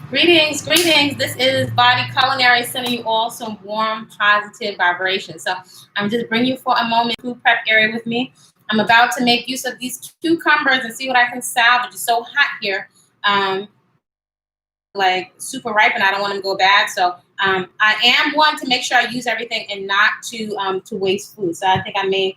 Greetings, greetings. This is Body-Culinary sending you all some warm, positive vibrations. So I'm just bringing you for a moment food prep area with me. I'm about to make use of these cucumbers and see what I can salvage. It's so hot here, like super ripe, and I don't want them to go bad. So I am one to make sure I use everything and not to waste food. So I think I may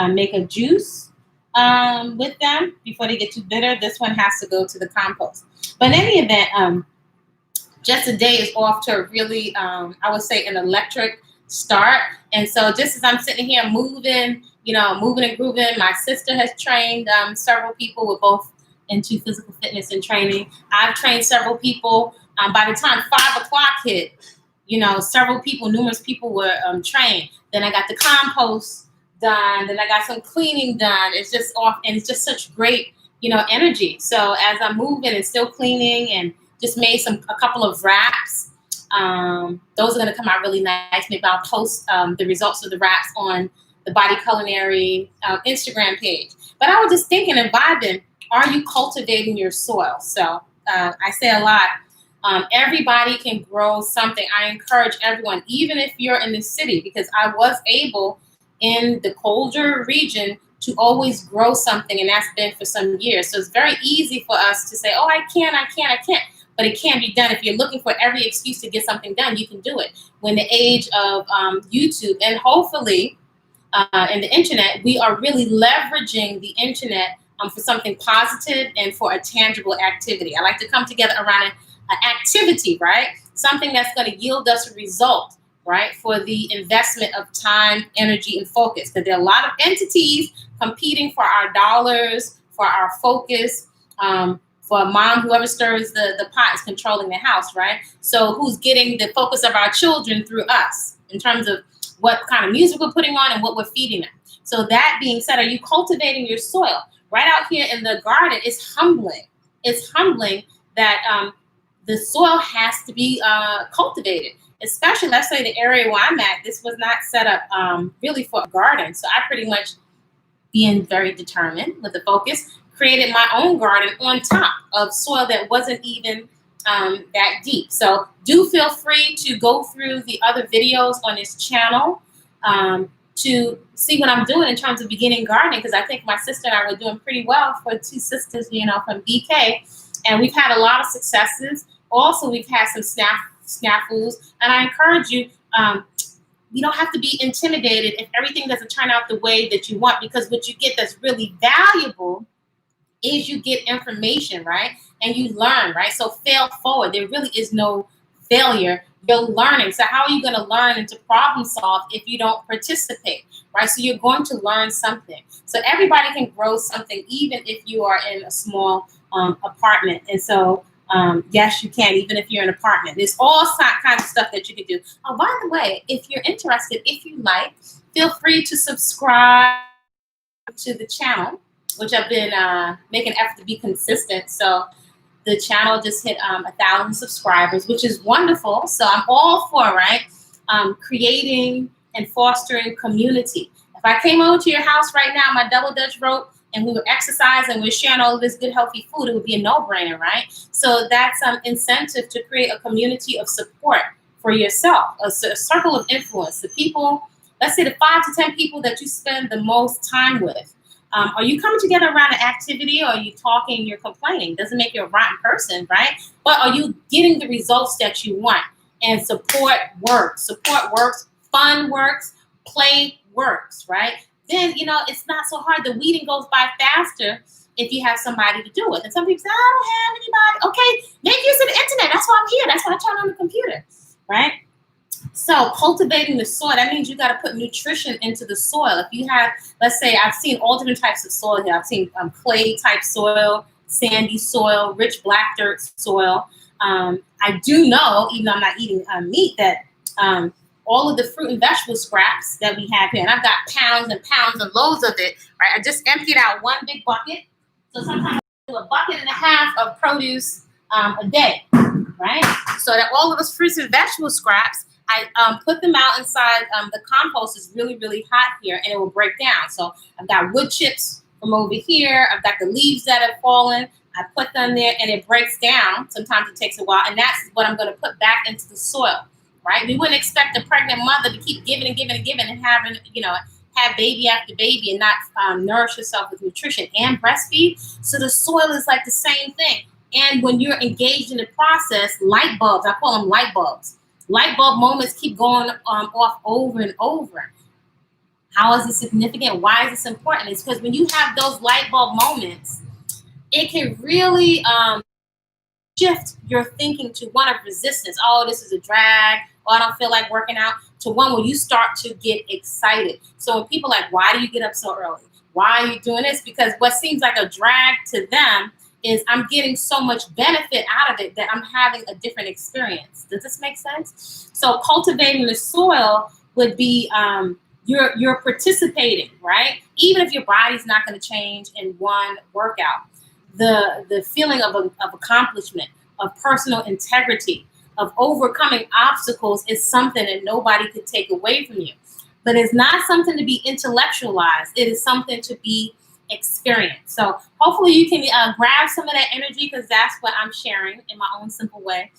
make a juice with them before they get too bitter. This one has to go to the compost. But in any event, just today is off to a really, I would say, an electric start. And so just as I'm sitting here moving, moving and grooving, my sister has trained several people. We're both into physical fitness and training. I've trained several people. By the time 5 o'clock hit, several people, numerous people were trained. Then I got the compost done. Then I got some cleaning done. It's just off, and it's just such great, energy. So as I'm moving and still cleaning and just made a couple of wraps. Those are going to come out really nice. Maybe I'll post the results of the wraps on the Body-Culinary Instagram page. But I was just thinking and vibing, are you cultivating your soil? So I say a lot, everybody can grow something. I encourage everyone, even if you're in the city, because I was able in the colder region to always grow something, and that's been for some years. So it's very easy for us to say, oh, I can't. But it can be done. If you're looking for every excuse to get something done, you can do it. When the age of YouTube and hopefully and the internet, we are really leveraging the internet for something positive and for a tangible activity. I like to come together around an activity, right? Something that's going to yield us a result, right? For the investment of time, energy, and focus. Because there are a lot of entities competing for our dollars, for our focus, for a mom, whoever stirs the pot is controlling the house, right? So who's getting the focus of our children through us in terms of what kind of music we're putting on and what we're feeding them. So that being said, are you cultivating your soil? Right out here in the garden, it's humbling. It's humbling that the soil has to be cultivated, especially, let's say, the area where I'm at. This was not set up really for a garden. So I pretty much, being very determined with the focus, created my own garden on top of soil that wasn't even that deep. So do feel free to go through the other videos on this channel to see what I'm doing in terms of beginning gardening, because I think my sister and I were doing pretty well for two sisters, from BK, and we've had a lot of successes. Also, we've had some snafus, and I encourage you, you don't have to be intimidated if everything doesn't turn out the way that you want, because what you get that's really valuable is you get information, right? And you learn, right? So fail forward. There really is no failure. You're learning. So how are you going to learn and to problem solve if you don't participate, right? So you're going to learn something. So everybody can grow something, even if you are in a small apartment. And so yes, you can, even if you're in an apartment. There's all kinds of stuff that you can do. Oh, by the way, if you're interested, if you like, feel free to subscribe to the channel, which I've been making an effort to be consistent. So the channel just hit 1,000 subscribers, which is wonderful. So I'm all for, right, creating and fostering community. If I came over to your house right now, my double Dutch rope, and we were exercising, we're sharing all of this good, healthy food, it would be a no-brainer, right? So that's incentive to create a community of support for yourself, a circle of influence. The people, let's say the 5 to 10 people that you spend the most time with. Are you coming together around an activity, or are you talking, you're complaining? Doesn't make you a rotten person, right? But are you getting the results that you want? And support works. Support works. Fun works. Play works, right? Then, it's not so hard. The weeding goes by faster if you have somebody to do it. And some people say, I don't have anybody. Okay, make use of the internet. That's why I'm here. That's why I turn on the computer, right? So cultivating the soil, that means you got to put nutrition into the soil. If you have, let's say, I've seen all different types of soil here. I've seen clay type soil, sandy soil, rich black dirt soil. I do know, even though I'm not eating meat, that all of the fruit and vegetable scraps that we have here, and I've got pounds and pounds and loads of it, right? I just emptied out one big bucket. So sometimes I do a bucket and a half of produce a day, right? So that all of those fruits and vegetable scraps, I put them out inside. The compost is really, really hot here, and it will break down. So I've got wood chips from over here. I've got the leaves that have fallen. I put them there and it breaks down. Sometimes it takes a while, and that's what I'm going to put back into the soil, right? We wouldn't expect a pregnant mother to keep giving and giving and giving and having, have baby after baby and not nourish yourself with nutrition and breastfeed. So the soil is like the same thing. And when you're engaged in the process, light bulbs, I call them light bulbs. Light bulb moments keep going off over and over. How is it significant? Why is this important? It's because when you have those light bulb moments, it can really shift your thinking to one of resistance. Oh, this is a drag. Oh, I don't feel like working out. To one where you start to get excited. So when people are like, why do you get up so early? Why are you doing this? Because what seems like a drag to them is I'm getting so much benefit out of it that I'm having a different experience. Does this make sense? So cultivating the soil would be you're participating, right? Even if your body's not going to change in one workout, the feeling of accomplishment, of personal integrity, of overcoming obstacles is something that nobody could take away from you. But it's not something to be intellectualized. It is something to be experienced. So hopefully you can grab some of that energy, because that's what I'm sharing in my own simple way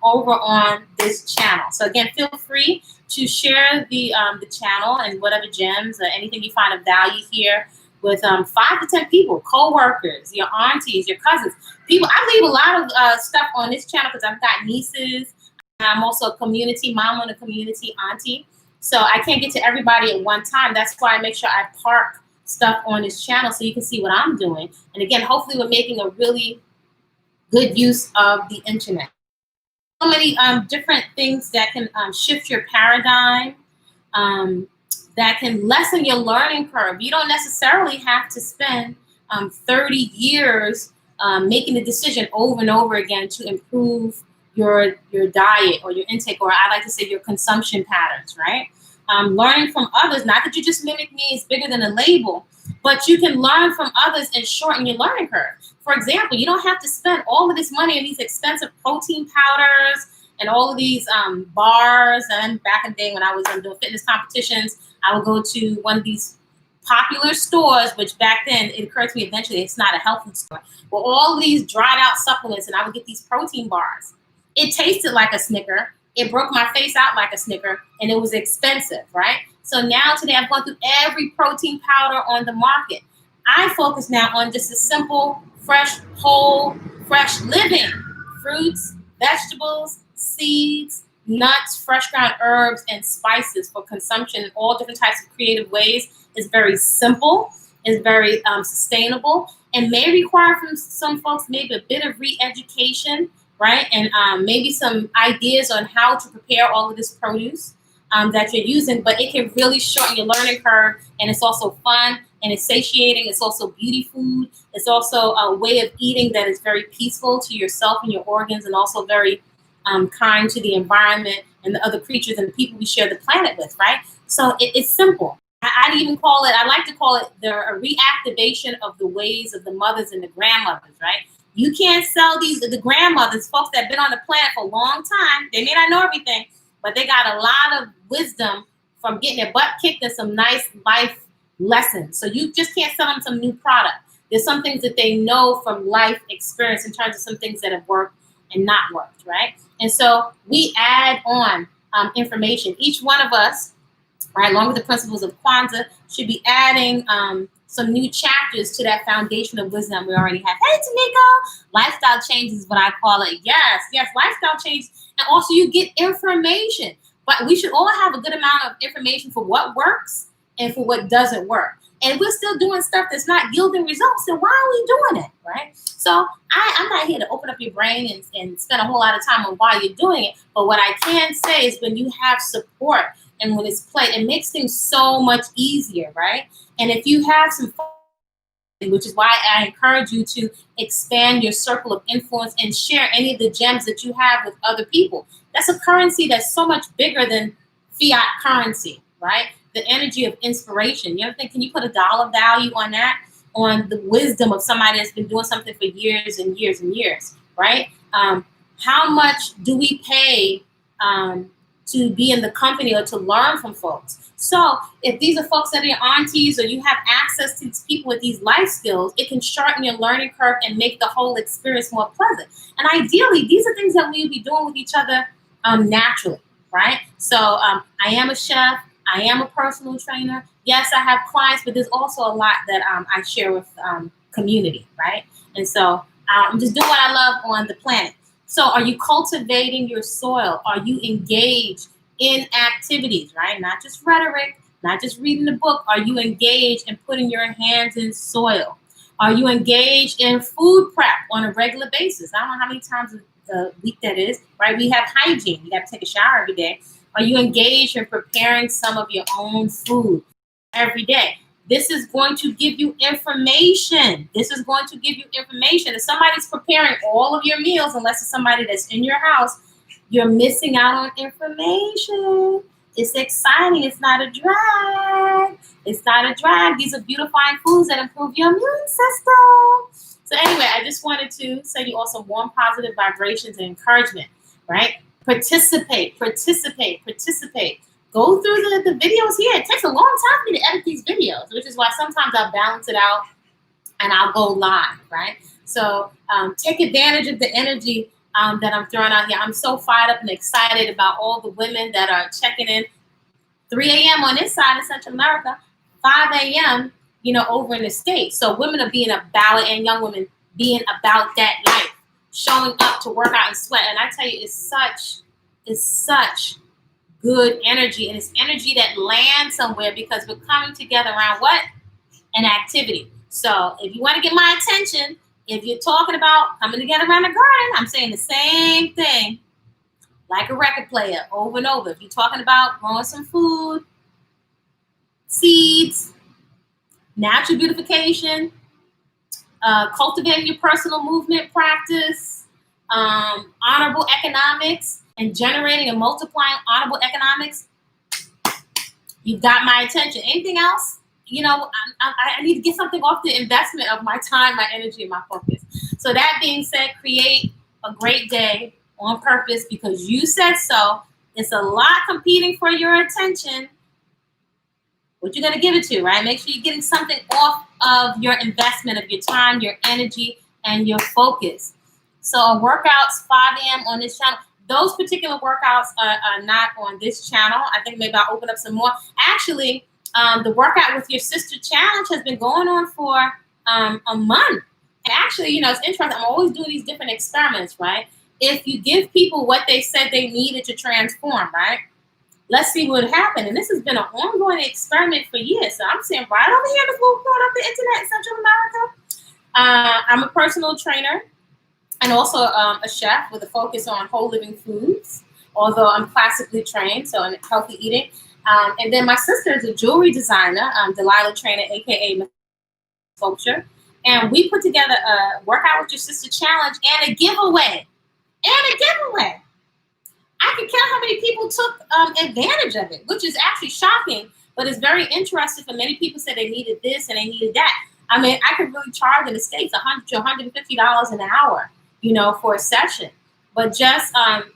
over on this channel. So again, feel free to share the channel and whatever gems or anything you find of value here with 5 to 10 people, co-workers, your aunties, your cousins, people. I leave a lot of stuff on this channel because I've got nieces. I'm also a community mom and a community auntie. So I can't get to everybody at one time. That's why I make sure I park stuff on this channel so you can see what I'm doing. And again, hopefully we're making a really good use of the internet. So many different things that can shift your paradigm, that can lessen your learning curve. You don't necessarily have to spend 30 years making the decision over and over again to improve your diet or your intake, or I like to say your consumption patterns, right? Learning from others, not that you just mimic me, it's bigger than a label, but you can learn from others and shorten your learning curve. For example, you don't have to spend all of this money on these expensive protein powders and all of these bars. And back in the day when I was doing fitness competitions, I would go to one of these popular stores, which back then it occurred to me eventually it's not a health food store, with all these dried out supplements, and I would get these protein bars. It tasted like a Snicker. It broke my face out like a Snicker, and it was expensive, right? So now today I've gone through every protein powder on the market. I focus now on just a simple, fresh, whole, fresh living. Fruits, vegetables, seeds, nuts, fresh ground herbs, and spices for consumption in all different types of creative ways. It's very simple. It's very sustainable, and may require from some folks maybe a bit of re-education, right? And maybe some ideas on how to prepare all of this produce that you're using, but it can really shorten your learning curve, and it's also fun and it's satiating. It's also beauty food. It's also a way of eating that is very peaceful to yourself and your organs, and also very kind to the environment and the other creatures and the people we share the planet with, right? So it's simple. I'd even call it, I like to call it a reactivation of the ways of the mothers and the grandmothers, right? You can't sell the grandmothers, folks that have been on the planet for a long time. They may not know everything, but they got a lot of wisdom from getting their butt kicked and some nice life lessons. So you just can't sell them some new product. There's some things that they know from life experience in terms of some things that have worked and not worked, right? And so we add on information. Each one of us, right, along with the principles of Kwanzaa, should be adding some new chapters to that foundation of wisdom we already have. Hey, Tamiko, lifestyle change is what I call it. Yes, lifestyle change. And also you get information. But we should all have a good amount of information for what works and for what doesn't work. And we're still doing stuff that's not yielding results, then why are we doing it, right? So I'm not here to open up your brain and spend a whole lot of time on why you're doing it. But what I can say is when you have support and when it's played, it makes things so much easier, right? And if you have some, which is why I encourage you to expand your circle of influence and share any of the gems that you have with other people. That's a currency that's so much bigger than fiat currency, right? The energy of inspiration. You ever think, can you put a dollar value on that? On the wisdom of somebody that's been doing something for years and years and years, right? How much do we pay to be in the company or to learn from folks. So if these are folks that are your aunties or you have access to these people with these life skills, it can shorten your learning curve and make the whole experience more pleasant. And ideally, these are things that we would be doing with each other naturally, right? So I am a chef. I am a personal trainer. Yes, I have clients, but there's also a lot that I share with community, right? And so I'm just doing what I love on the planet. So are you cultivating your soil? Are you engaged in activities, right? Not just rhetoric, not just reading the book. Are you engaged in putting your hands in soil? Are you engaged in food prep on a regular basis? I don't know how many times a week that is, right? We have hygiene. You got to take a shower every day. Are you engaged in preparing some of your own food every day? This is going to give you information. This is going to give you information. If somebody's preparing all of your meals, unless it's somebody that's in your house, you're missing out on information. It's exciting. It's not a drag. It's not a drag. These are beautifying foods that improve your immune system. So anyway, I just wanted to send you all some warm, positive vibrations and encouragement, right? Participate. Go through the videos here. It takes a long time for me to edit these videos, which is why sometimes I'll balance it out and I'll go live, right? So take advantage of the energy that I'm throwing out here. I'm so fired up and excited about all the women that are checking in. 3 a.m. on this side of Central America, 5 a.m., over in the States. So women are being about it, and young women being about that life, showing up to work out and sweat. And I tell you, it's such good energy, and it's energy that lands somewhere because we're coming together around what? An activity. So if you want to get my attention, if you're talking about coming together around the garden, I'm saying the same thing like a record player over and over. If you're talking about growing some food, seeds, natural beautification, cultivating your personal movement practice, honorable economics, and generating and multiplying honorable economics, you've got my attention. Anything else? I need to get something off the investment of my time, my energy, and my focus. So that being said, create a great day on purpose because you said so. It's a lot competing for your attention. What you're going to give it to, right? Make sure you're getting something off of your investment of your time, your energy, and your focus. So workouts, 5 a.m. on this channel. Those particular workouts are not on this channel. I think maybe I'll open up some more. Actually, the Workout with Your Sister Challenge has been going on for a month. And actually, it's interesting. I'm always doing these different experiments, right? If you give people what they said they needed to transform, right? Let's see what happened. And this has been an ongoing experiment for years. So I'm saying right over here in this little corner of the internet in Central America. I'm a personal trainer and also a chef with a focus on whole living foods, although I'm classically trained, so in healthy eating. And then my sister is a jewelry designer, Delilah Trainer, aka Sculpture. And we put together a Workout with Your Sister Challenge and a giveaway. I can count how many people took advantage of it, which is actually shocking, but it's very interesting for many people said they needed this and they needed that. I mean, I could really charge in the States $100 to $150 an hour, for a session. But just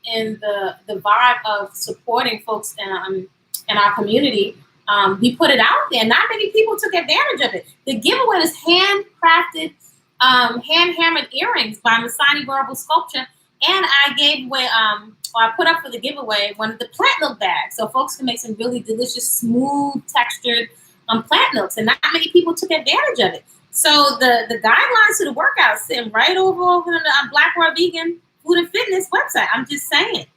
in the vibe of supporting folks in our community, we put it out there. Not many people took advantage of it. The giveaway is handcrafted, hand-hammered earrings by Masani Verbal Sculpture. And I gave away, I put up for the giveaway one of the plant milk bags. So folks can make some really delicious, smooth, textured plant milks. And not many people took advantage of it. So the guidelines to the workout sit right over on the Black World Vegan Food and Fitness website. I'm just saying.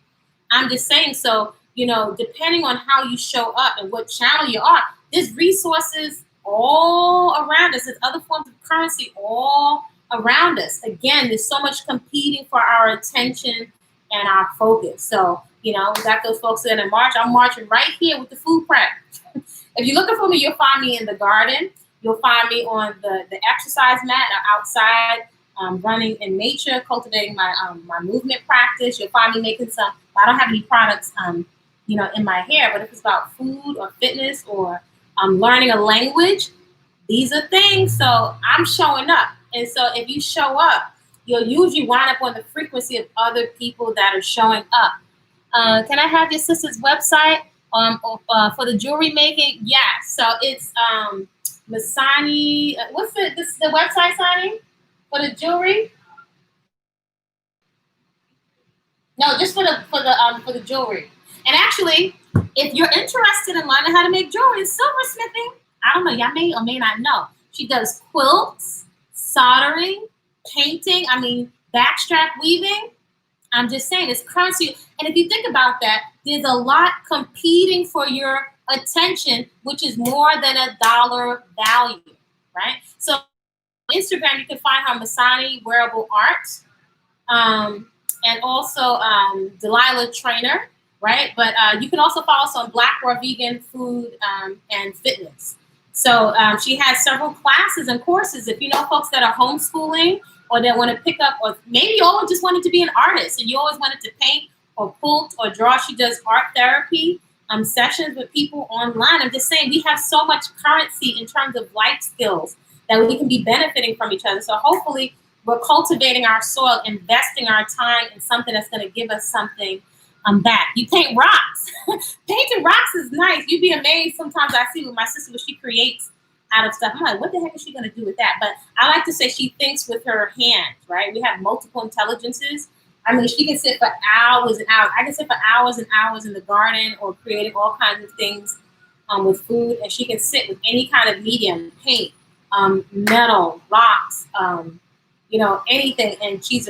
So, depending on how you show up and what channel you are, there's resources all around us. There's other forms of currency all around us. Again, there's so much competing for our attention and our focus. So, we got those folks in March. I'm marching right here with the food prep. If you're looking for me, you'll find me in the garden. You'll find me on the exercise mat outside, running in nature, cultivating my movement practice. You'll find me making some. I don't have any products, in my hair, but if it's about food or fitness or learning a language, these are things. So I'm showing up. And so if you show up, you'll usually wind up on the frequency of other people that are showing up. Can I have your sister's website for the jewelry making? Yeah. So it's Masani. What's the website, Sani, for the jewelry? No, just for the jewelry. And actually, if you're interested in learning how to make jewelry, silversmithing, I don't know, y'all may or may not know. She does quilts, soldering, painting, backstrap weaving. I'm just saying it's currency. And if you think about that, there's a lot competing for your attention, which is more than $1 value, right? So on Instagram, you can find her Masani Wearable Art. And also Delilah Trainer, right? But you can also follow us on Black Raw Vegan Food and Fitness. So she has several classes and courses. If you know folks that are homeschooling or that want to pick up, or maybe you all just wanted to be an artist and you always wanted to paint or quilt or draw, she does art therapy sessions with people online. I'm just saying we have so much currency in terms of life skills that we can be benefiting from each other. So hopefully we're cultivating our soil, investing our time in something that's going to give us something back. You paint rocks. Painting rocks is nice. You'd be amazed. Sometimes I see with my sister what she creates out of stuff. I'm like, what the heck is she going to do with that? But I like to say she thinks with her hands, right? We have multiple intelligences. She can sit for hours and hours. I can sit for hours and hours in the garden or creating all kinds of things with food. And she can sit with any kind of medium, paint, metal, rocks, anything. And she does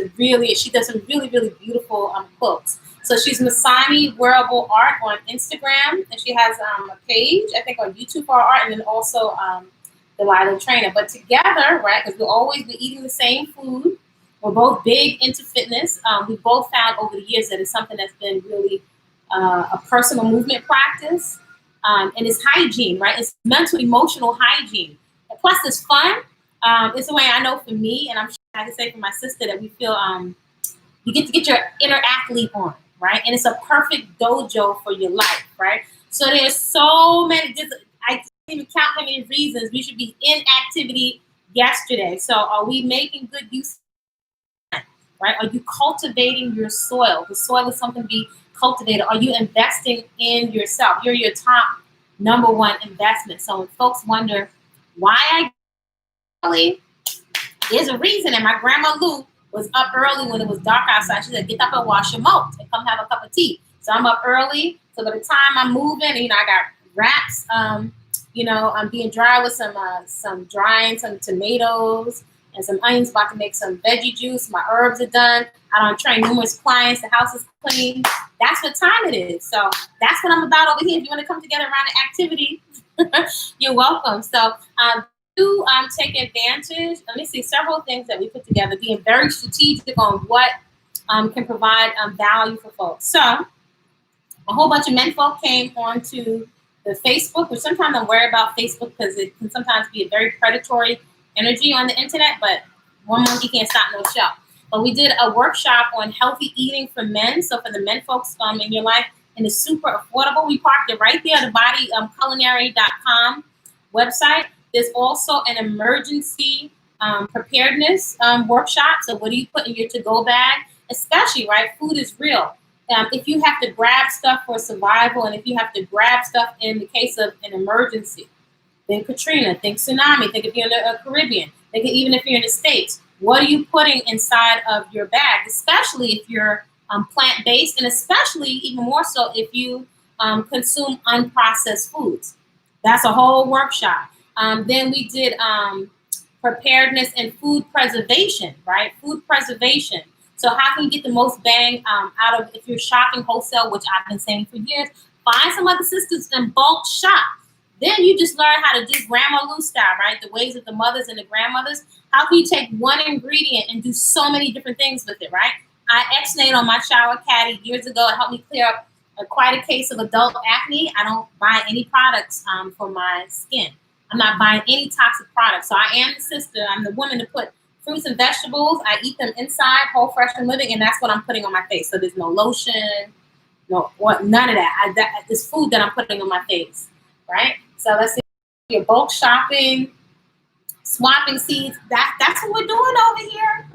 some really, really beautiful quilts. So she's Masani Wearable Art on Instagram, and she has a page, I think, on YouTube for her art, and then also Delilah Trainer. But together, right, because we'll always be eating the same food. We're both big into fitness. We both found over the years that it's something that's been really a personal movement practice. And it's hygiene, right? It's mental, emotional hygiene. And plus, it's fun. It's the way I know for me, and I'm sure I can say for my sister that we feel you get to get your inner athlete on, right? And it's a perfect dojo for your life, right? So there's so many, I can't even count how many reasons we should be in activity yesterday. So are we making good use of it, right? Are you cultivating your soil? The soil is something to be cultivated. Are you investing in yourself? You're your top number one investment. So when folks wonder why there's a reason. And my grandma Lou was up early when it was dark outside. She said, get up and wash your mouth and come have a cup of tea. So I'm up early. So by the time I'm moving, I got wraps, I'm being dry with some drying, some tomatoes and some onions, about to make some veggie juice. My herbs are done. I don't train numerous clients. The house is clean. That's what time it is. So that's what I'm about over here. If you want to come together around an activity, you're welcome. So to take advantage, let me see several things that we put together, being very strategic on what can provide value for folks. So a whole bunch of men folk came onto the Facebook, which sometimes I'm worried about Facebook because it can sometimes be a very predatory energy on the internet, but one monkey can't stop no show. But we did a workshop on healthy eating for men. So for the men folks in your life, and it's super affordable. We parked it right there at the Body-Culinary.com website. There's also an emergency preparedness workshop. So what do you put in your to-go bag? Especially, right, food is real. If you have to grab stuff for survival, and if you have to grab stuff in the case of an emergency, think Katrina, think tsunami, think if you're in the Caribbean, think even if you're in the States. What are you putting inside of your bag, especially if you're plant-based, and especially even more so if you consume unprocessed foods? That's a whole workshop. Then we did preparedness and food preservation, right? Food preservation. So how can you get the most bang out of, if you're shopping wholesale, which I've been saying for years, find some other sisters and bulk shop. Then you just learn how to do Grandma Lou style, right? The ways of the mothers and the grandmothers. How can you take one ingredient and do so many different things with it, right? I X-nayed on my shower caddy years ago. It helped me clear up quite a case of adult acne. I don't buy any products for my skin. I'm not buying any toxic products. So I am the sister. I'm the woman to put fruits and vegetables. I eat them inside, whole, fresh, and living, and that's what I'm putting on my face. So there's no lotion, none of that. This food that I'm putting on my face, right? So let's see, your bulk shopping, swapping seeds. That's what we're doing over here.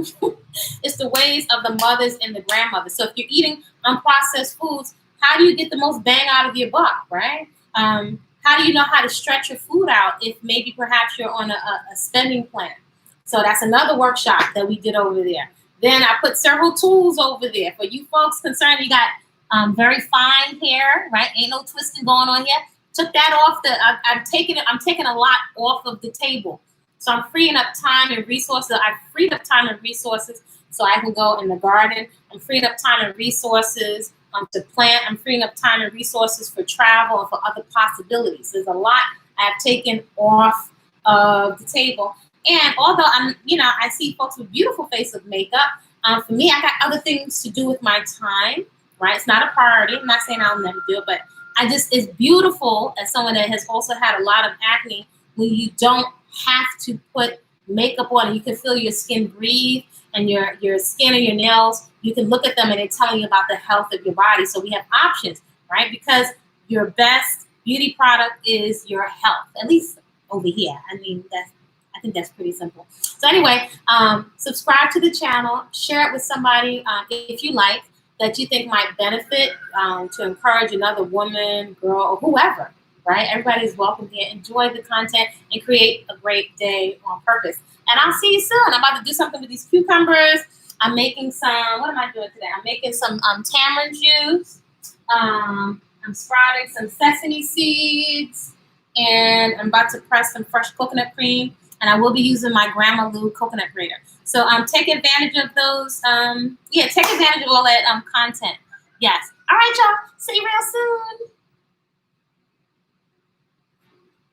It's the ways of the mothers and the grandmothers. So if you're eating unprocessed foods, how do you get the most bang out of your buck, right? How do you know how to stretch your food out if maybe perhaps you're on a spending plan? So that's another workshop that we did over there. Then I put several tools over there for you folks concerned. You got very fine hair, right? Ain't no twisting going on here. Took that off I'm taking a lot off of the table. So I'm freeing up time and resources. I've freed up time and resources so I can go in the garden. I'm freeing up time and resources to plant. I'm freeing up time and resources for travel and for other possibilities. There's a lot I've taken off of the table. And although I see folks with beautiful face of makeup, for me, I got other things to do with my time, right? It's not a priority. I'm not saying I'll never do it, but it's beautiful as someone that has also had a lot of acne when you don't have to put makeup on and you can feel your skin breathe and your skin and your nails, you can look at them and they're telling you about the health of your body. So we have options, right? Because your best beauty product is your health, at least over here. I think that's pretty simple. So anyway, subscribe to the channel, share it with somebody if you like that you think might benefit to encourage another woman, girl, or whoever, right? Everybody's welcome here. Enjoy the content and create a great day on purpose. And I'll see you soon. I'm about to do something with these cucumbers. I'm making some, what am I doing today? I'm making some tamarind juice. I'm sprouting some sesame seeds. And I'm about to press some fresh coconut cream. And I will be using my Grandma Lou coconut grater. So take advantage of those. Take advantage of all that content. Yes. All right, y'all. See you real soon.